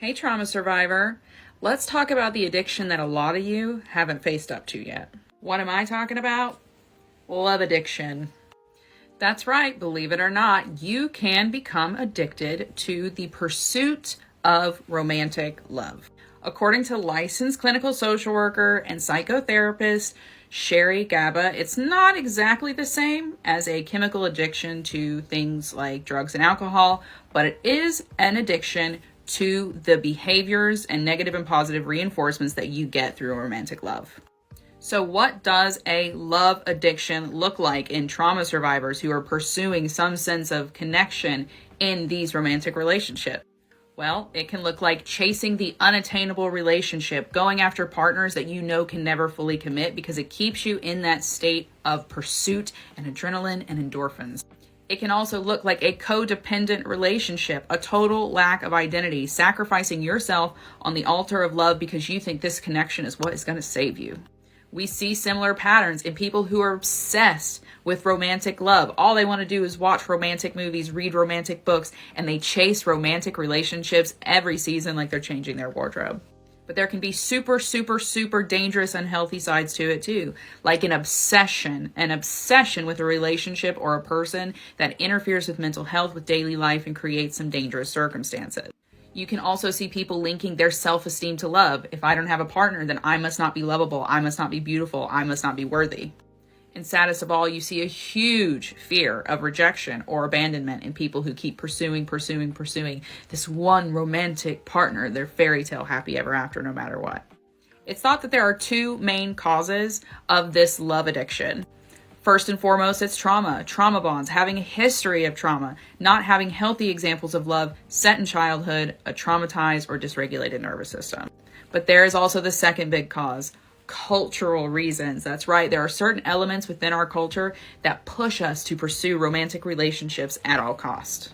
Hey, trauma survivor. Let's talk about the addiction that a lot of you haven't faced up to yet. What am I talking about? Love addiction. That's right, believe it or not, you can become addicted to the pursuit of romantic love. According to licensed clinical social worker and psychotherapist Sherry Gaba, it's not exactly the same as a chemical addiction to things like drugs and alcohol, but it is an addiction to the behaviors and negative and positive reinforcements that you get through romantic love. So what does a love addiction look like in trauma survivors who are pursuing some sense of connection in these romantic relationships? Well, it can look like chasing the unattainable relationship, going after partners that you know can never fully commit because it keeps you in that state of pursuit and adrenaline and endorphins. It can also look like a codependent relationship, a total lack of identity, sacrificing yourself on the altar of love because you think this connection is what is going to save you. We see similar patterns in people who are obsessed with romantic love. All they want to do is watch romantic movies, read romantic books, and they chase romantic relationships every season like they're changing their wardrobe. But there can be super, super, super dangerous, unhealthy sides to it too, like an obsession with a relationship or a person that interferes with mental health, with daily life, and creates some dangerous circumstances. You can also see people linking their self-esteem to love. If I don't have a partner, then I must not be lovable. I must not be beautiful. I must not be worthy. And saddest of all, you see a huge fear of rejection or abandonment in people who keep pursuing this one romantic partner, their fairy tale happy ever after, no matter what. It's thought that there are two main causes of this love addiction. First and foremost, it's trauma bonds, having a history of trauma, not having healthy examples of love set in childhood, a traumatized or dysregulated nervous system. But there is also the second big cause, cultural reasons. That's right. There are certain elements within our culture that push us to pursue romantic relationships at all costs.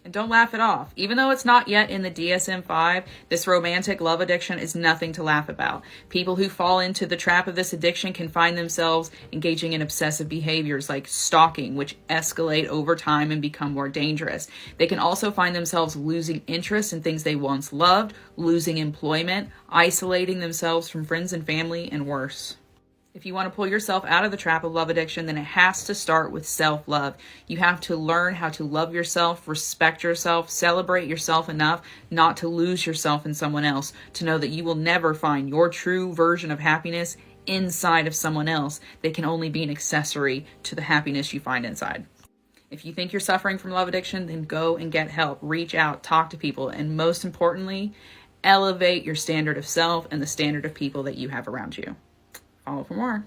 And don't laugh it off. Even though it's not yet in the DSM-5, this romantic love addiction is nothing to laugh about. People who fall into the trap of this addiction can find themselves engaging in obsessive behaviors like stalking, which escalate over time and become more dangerous. They can also find themselves losing interest in things they once loved, losing employment, isolating themselves from friends and family, and worse. If you want to pull yourself out of the trap of love addiction, then it has to start with self-love. You have to learn how to love yourself, respect yourself, celebrate yourself enough not to lose yourself in someone else, to know that you will never find your true version of happiness inside of someone else. They can only be an accessory to the happiness you find inside. If you think you're suffering from love addiction, then go and get help. Reach out, talk to people, and most importantly, elevate your standard of self and the standard of people that you have around you. Follow for more.